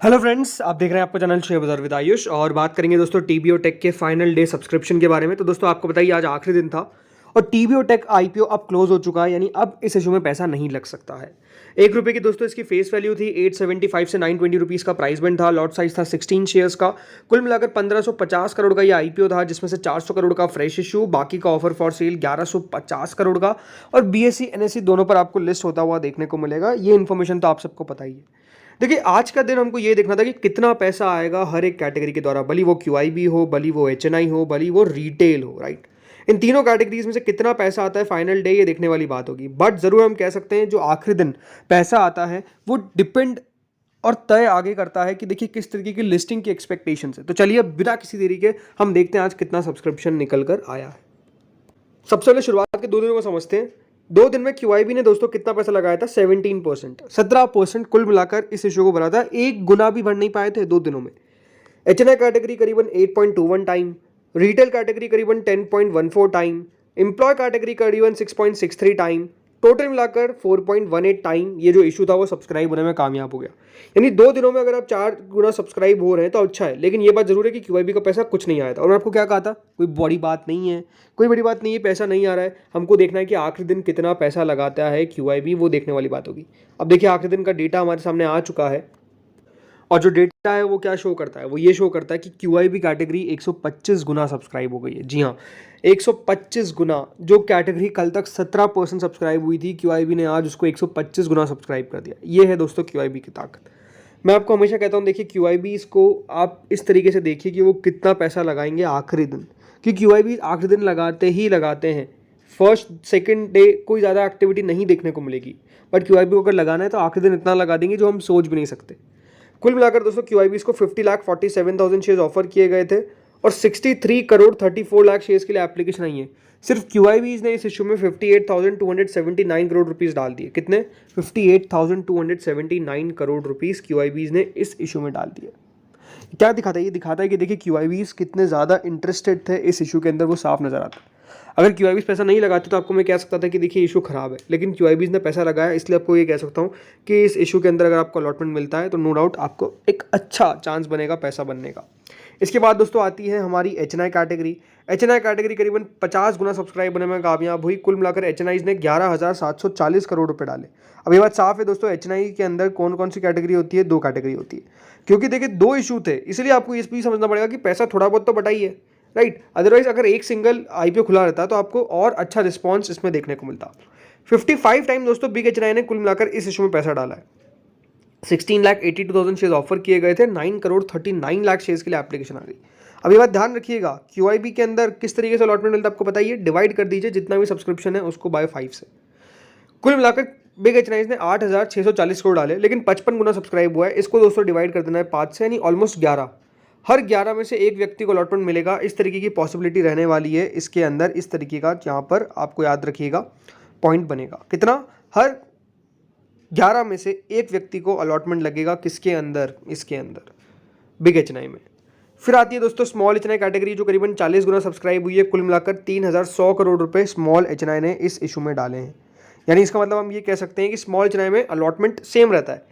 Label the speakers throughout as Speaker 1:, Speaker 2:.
Speaker 1: Hello friends, आप देख रहे हैं आपका चैनल शेयर बाजार विद आयुष और बात करेंगे दोस्तों टीबीओ टेक के फाइनल डे सब्सक्रिप्शन के बारे में। तो दोस्तों आपको बताइए आज आखिरी दिन था और टीबीओ टेक आईपीओ अब क्लोज हो चुका है, यानी अब इस इशू में पैसा नहीं लग सकता है। ₹1 की दोस्तों इसकी फेस वैल्यू थी 875 से 920 रुपीज़ का प्राइस बैंड था। लॉट साइज था 16 शेयर्स का। कुल मिलाकर 1550 करोड़ का ये आईपीओ था, जिसमें से 400 करोड़ का फ्रेश इशू, बाकी का ऑफर फॉर सेल 1150 करोड़ का और बीएसई एनएसई दोनों पर आपको लिस्ट होता हुआ देखने को मिलेगा। ये इन्फॉर्मेशन तो आप सबको पता ही है। देखिए आज का दिन हमको ये देखना था कि कितना पैसा आएगा हर एक कैटेगरी के द्वारा, भली वो क्यूआईबी हो, भली वो एचएनआई हो, भली वो रिटेल हो, राइट। इन तीनों कैटेगरीज में से कितना पैसा आता है फाइनल डे, ये देखने वाली बात होगी। बट जरूर हम कह सकते हैं जो आखिरी दिन पैसा आता है वो डिपेंड और तय आगे करता है कि देखिए किस तरीके की लिस्टिंग की एक्सपेक्टेशन है। तो चलिए अब बिना किसी देरी के हम देखते हैं आज कितना सब्सक्रिप्शन निकल कर आया है। सबसे पहले शुरुआत के 2 दिनों को समझते हैं। 2 दिन में क्यूआईबी ने दोस्तों कितना पैसा लगाया था? 17%, 17% कुल मिलाकर इस इशू को भरा था। एक गुना भी भर नहीं पाए थे 2 दिनों में। एचएनआई कैटेगरी करीबन 8.21 टाइम, रिटेल कैटेगरी करीबन 10.14 टाइम, एम्प्लॉय कैटेगरी करीबन 6.63 टाइम, टोटल मिलाकर 4.18 टाइम ये जो इशू था वो सब्सक्राइब होने में कामयाब हो गया। यानी 2 दिनों में अगर आप 4 गुना सब्सक्राइब हो रहे हैं तो अच्छा है, लेकिन ये बात जरूर है कि क्यूआईबी का पैसा कुछ नहीं आया था। और मैं आपको क्या कहा था, कोई बड़ी बात नहीं है, कोई बड़ी बात नहीं है, पैसा नहीं आ रहा है। हमको देखना है कि आखिरी दिन कितना पैसा लगाता है क्यूआईबी, वो देखने वाली बात होगी। अब देखिए आखिरी दिन का डेटा हमारे सामने आ चुका है और जो डेटा है वो क्या शो करता है, वो ये शो करता है कि क्यूआईबी कैटेगरी 125 गुना सब्सक्राइब हो गई है। जी हाँ, 125 गुना। जो कैटेगरी कल तक 17% सब्सक्राइब हुई थी, क्यूआईबी ने आज उसको 125 गुना सब्सक्राइब कर दिया। ये है दोस्तों क्यूआईबी की ताकत। मैं आपको हमेशा कहता हूँ, देखिए क्यूआईबी को आप इस तरीके से देखिए कि वो कितना पैसा लगाएंगे आखिरी दिन, कि क्यूआईबी आखिरी दिन लगाते ही लगाते हैं। फर्स्ट सेकंड डे कोई ज़्यादा एक्टिविटी नहीं देखने को मिलेगी, बट क्यूआईबी को अगर लगाना है तो आखिरी दिन इतना लगा देंगे जो हम सोच भी नहीं सकते। कुल मिलाकर दोस्तों क्यूआईबी को 50,47,000 शेयर्स ऑफर किए गए थे और 63 करोड़ 34 लाख शेयर्स के लिए एप्लीकेशन आई है। सिर्फ क्यूआईबी ने इस इशू में 58,279 करोड़ रुपीस डाल दिए। कितने? 58,279 करोड़ रुपीस क्यूआईबी ने इस इशू में डाल दिए। क्या दिखाता है? ये दिखाता है कि देखिए क्यूआईबी कितने ज़्यादा इंटरेस्टेड थे इस इशू के अंदर, वो साफ नजर आता है। अगर क्यूआईबी पैसा नहीं लगाते तो आपको मैं कह सकता था कि देखिए इशू खराब है, लेकिन क्यूआईबी ने पैसा लगाया, इसलिए आपको ये कह सकता हूँ कि इस इशू के अंदर अगर आपको अलॉटमेंट मिलता है तो नो डाउट आपको एक अच्छा चांस बनेगा पैसा बनने का। इसके बाद दोस्तों आती है हमारी एचएनआई कैटेगरी। एचएनआई कैटेगरी करीबन 50 गुना सब्सक्राइब होने में कामयाब हुई। कुल मिलाकर एचएनआई ने 11,740 करोड़ रुपए डाले। अब ये बात साफ है दोस्तों, एचएनआई के अंदर कौन कौन सी कैटेगरी होती है? 2 कैटेगरी होती है, क्योंकि देखिए 2 इशू थे, इसलिए आपको ये भी समझना पड़ेगा कि पैसा थोड़ा बहुत तो बटाइए, राइट। अदरवाइज अगर एक सिंगल आईपीओ खुला रहता तो आपको और अच्छा रिस्पॉन्स इसमें देखने को मिलता। 55 टाइम दोस्तों बिग एचएनआई ने कुल मिलाकर इस इशू में पैसा डाला है। 16,82,000 शेयर्स ऑफर किए गए थे। 9 करोड़ 39 लाख शेयर्स के लिए एप्लीकेशन आ गई। अब ये बात ध्यान रखिएगा, क्यूआईबी के अंदर किस तरीके से अलॉटमेंट मिलता है आपको बताइए। डिवाइड कर दीजिए जितना भी सब्सक्रिप्शन है उसको बाय 5 से। कुल मिलाकर बिग एचएनआई ने 8,640 करोड़ डाले, लेकिन 55 गुना सब्सक्राइब हुआ है। इसको दोस्तों डिवाइड कर देना है 5 से, यानी ऑलमोस्ट 11। हर 11 में से एक व्यक्ति को अलॉटमेंट मिलेगा, इस तरीके की पॉसिबिलिटी रहने वाली है इसके अंदर। इस तरीके का यहाँ पर आपको याद रखिएगा पॉइंट बनेगा। कितना? हर 11 में से एक व्यक्ति को अलॉटमेंट लगेगा। किसके अंदर? इसके अंदर, बिग एचएनआई में। फिर आती है दोस्तों स्मॉल एचएनआई कैटेगरी, जो करीबन 40 गुना सब्सक्राइब हुई है। कुल मिलाकर 3,100 करोड़ रुपए स्मॉल एचएनआई ने इस इशू में डाले हैं। यानी इसका मतलब हम ये कह सकते हैं कि स्मॉल एचएनआई में अलॉटमेंट सेम रहता है।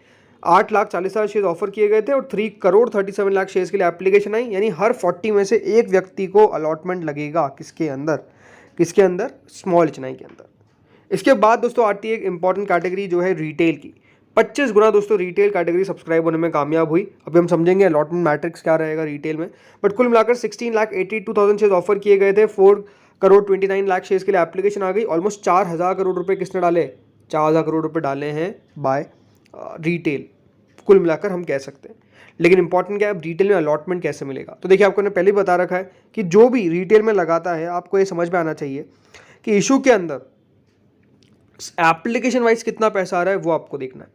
Speaker 1: 8,40,000 शेयर ऑफर किए गए थे और 3 करोड़ 37 लाख शेयर्स के लिए एप्लीकेशन आई। यानी हर 40 में से एक व्यक्ति को अलॉटमेंट लगेगा। किसके अंदर? किसके अंदर? स्मॉल एचएनआई के अंदर। इसके बाद दोस्तों आती है एक इंपॉर्टेंट कैटेगरी जो है रिटेल की। 25 गुना दोस्तों रिटेल कैटेगरी सब्सक्राइब होने में कामयाब हुई। अभी हम समझेंगे अलॉटमेंट मैट्रिक्स क्या रहेगा रिटेल में। बट कुल मिलाकर 16,82,000 शेयर ऑफर किए गए थे। 4 करोड़ 29 लाख शेयर्स के लिए एप्लीकेशन आ गई। ऑलमोस्ट 4,000 करोड़ रुपए किसने डाले? 4,000 करोड़ रुपए डाले हैं बाय रिटेल, कुल मिलाकर हम कह सकते हैं। लेकिन इंपॉर्टेंट क्या है, अब रिटेल में अलॉटमेंट कैसे मिलेगा? तो देखिए आपको ने पहले ही बता रखा है कि जो भी रिटेल में लगाता है आपको ये समझ में आना चाहिए कि इशू के अंदर एप्लीकेशन वाइज कितना पैसा आ रहा है वो आपको देखना है,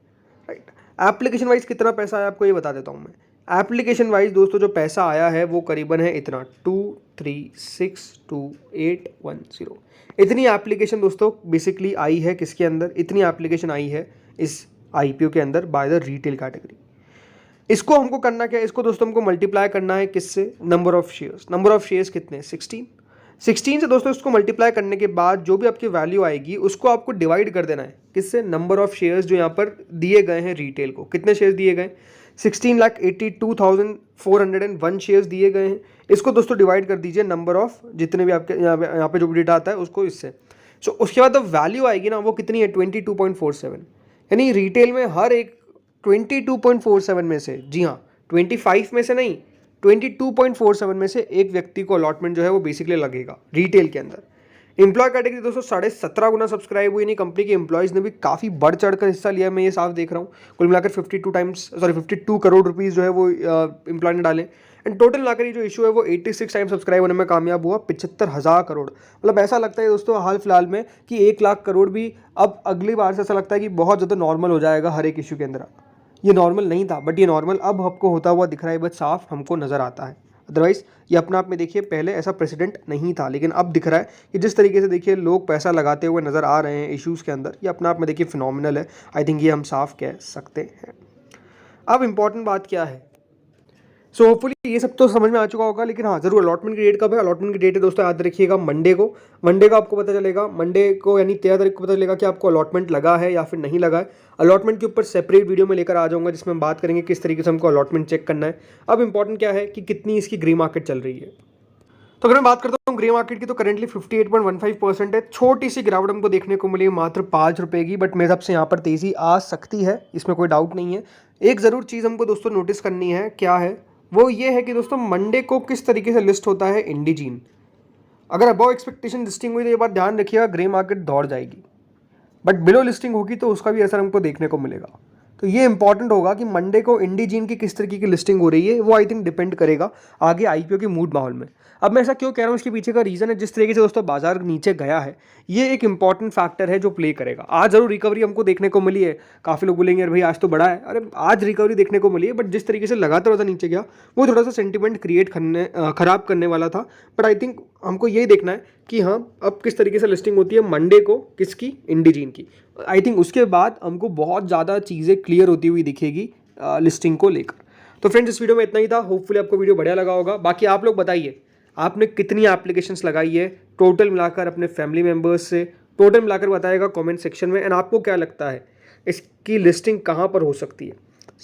Speaker 1: राइट। एप्लीकेशन वाइज कितना पैसा आया आपको ये बता देता हूँ मैं। एप्लीकेशन वाइज दोस्तों जो पैसा आया है वो करीबन है इतना 2362810। इतनी एप्लीकेशन दोस्तों बेसिकली आई है किसके अंदर? इतनी एप्लीकेशन आई है इस आईपीओ के अंदर बाय द रिटेल कैटेगरी। इसको हमको करना क्या है? इसको दोस्तों हमको मल्टीप्लाई करना है किससे? Number of shares. Number of shares कितने? 16 से दोस्तों इसको मल्टीप्लाई करने के बाद जो भी आपकी वैल्यू आएगी उसको आपको डिवाइड कर देना है। किससे? नंबर ऑफ शेयर्स जो यहाँ पर दिए गए हैं रिटेल को। कितने शेयर्स दिए गए? 16,82,401 शेयर्स दिए गए हैं। इसको दोस्तों डिवाइड कर दीजिए नंबर ऑफ जितने भी आपके यहाँ पे जो डेटा आता है उसको इससे। सो उसके बाद वैल्यू आएगी ना, वो कितनी है 22.47, यानी रिटेल में हर एक 22.47 में से, जी हाँ 25 में से नहीं, 22.47 में से एक व्यक्ति को अलॉटमेंट जो है वो बेसिकली लगेगा रिटेल के अंदर। एम्प्लॉय कैटेगरी दोस्तों 17.5 गुना सब्सक्राइब हुई, नहीं कंपनी के एम्प्लॉयज़ ने भी काफ़ी बढ़ चढ़ कर हिस्सा लिया, मैं ये साफ देख रहा हूँ। कुल मिलाकर 52 करोड़ रुपीज़ जो है वो एम्प्लॉय ने डाले। एंड टोटल मिलाकर ये जो इशू है वो 86 टाइम सब्सक्राइब होने में कामयाब हुआ, 75,000 करोड़। मतलब ऐसा लगता है दोस्तों हाल फिलहाल में कि 1 लाख करोड़ भी अब अगली बार से ऐसा लगता है कि बहुत ज़्यादा नॉर्मल हो जाएगा हर एक इशू के अंदर। ये नॉर्मल नहीं था, बट ये नॉर्मल अब आपको होता हुआ दिख रहा है, बस साफ हमको नज़र आता है। अदरवाइज ये अपने आप में देखिए पहले ऐसा प्रेसिडेंट नहीं था, लेकिन अब दिख रहा है कि जिस तरीके से देखिए लोग पैसा लगाते हुए नज़र आ रहे हैं इश्यूज़ के अंदर, ये अपने आप में देखिए फिनोमिनल है। आई थिंक ये हम साफ कह सकते हैं। अब इम्पॉर्टेंट बात क्या है, सो होपफुली ये सब तो समझ में आ चुका होगा, लेकिन हाँ जरूर अलॉटमेंट की डेट कब है। अलॉटमेंट की डेट है दोस्तों याद रखिएगा मंडे को। मंडे को आपको पता चलेगा, मंडे को यानी 13 तारीख को पता चलेगा कि आपको अलॉटमेंट लगा है या फिर नहीं लगा है। अलॉटमेंट के ऊपर सेपरेट वीडियो में लेकर आ जाऊंगा जिसमें हम बात करेंगे किस तरीके से हमको अलॉटमेंट चेक करना है। अब इंपॉर्टेंट क्या है कि कितनी इसकी ग्रे मार्केट चल रही है। तो अगर मैं बात करता हूँ ग्रे मार्केट की, तो करेंटली 58.15% है। छोटी सी गिरावट हमको देखने को मिली मात्र 5 रुपये की, बट मेरे हिसाब से यहाँ पर तेज़ी आ सकती है, इसमें कोई डाउट नहीं है। एक ज़रूर चीज़ हमको दोस्तों नोटिस करनी है, क्या है वो ये है कि दोस्तों मंडे को किस तरीके से लिस्ट होता है इंडिजीन। अगर अबव एक्सपेक्टेशन लिस्टिंग हुई तो ये बात ध्यान रखिएगा, ग्रे मार्केट दौड़ जाएगी, बट बिलो लिस्टिंग होगी तो उसका भी असर हमको देखने को मिलेगा। तो ये इंपॉर्टेंट होगा कि मंडे को इंडिजीन की किस तरीके की लिस्टिंग हो रही है, वो आई थिंक डिपेंड करेगा आगे आईपीओ के मूड माहौल में। अब मैं ऐसा क्यों कह रहा हूँ, इसके पीछे का रीज़न है जिस तरीके से दोस्तों बाजार नीचे गया है, ये एक इंपॉर्टेंट फैक्टर है जो प्ले करेगा। आज जरूर रिकवरी हमको देखने को मिली है, काफ़ी लोग बोलेंगे अरे भाई आज तो बड़ा है, अरे आज रिकवरी देखने को मिली है, बट जिस तरीके से लगातार नीचे गया वो थोड़ा सा सेंटिमेंट क्रिएट खराब करने वाला था। बट आई थिंक हमको यही देखना है कि हाँ अब किस तरीके से लिस्टिंग होती है मंडे को, किसकी, इंडिजीन की। आई थिंक उसके बाद हमको बहुत ज़्यादा चीज़ें क्लियर होती हुई दिखेगी लिस्टिंग को लेकर। तो फ्रेंड्स इस वीडियो में इतना ही था, होपफुली आपको वीडियो बढ़िया लगा होगा। बाकी आप लोग बताइए आपने कितनी एप्लीकेशंस लगाई है टोटल मिलाकर अपने फैमिली मेम्बर्स से, टोटल मिलाकर बताएगा कमेंट सेक्शन में। एंड आपको क्या लगता है इसकी लिस्टिंग कहाँ पर हो सकती है,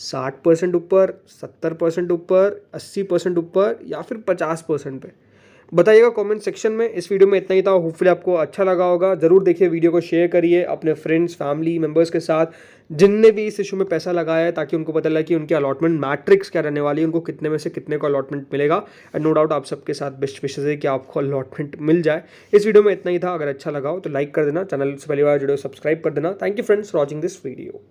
Speaker 1: 60% ऊपर, 70% ऊपर, 80% ऊपर या फिर 50% पे, बताइएगा कमेंट सेक्शन में। इस वीडियो में इतना ही था, होपफुली आपको अच्छा लगा होगा। ज़रूर देखिए वीडियो को, शेयर करिए अपने फ्रेंड्स फैमिली मेंबर्स के साथ जिनने भी इस इशू में पैसा लगाया है, ताकि उनको पता लगे कि उनकी अलॉटमेंट मैट्रिक्स क्या रहने वाली है, उनको कितने में से कितने को अलॉटमेंट मिलेगा। एंड नो डाउट आप सबके साथ बेस्ट विशेष है कि आपको अलॉटमेंट मिल जाए। इस वीडियो में इतना ही था, अगर अच्छा लगा हो तो लाइक कर देना, चैनल से पहली बार जुड़े हो सब्सक्राइब कर देना। Thank you friends for watching this video.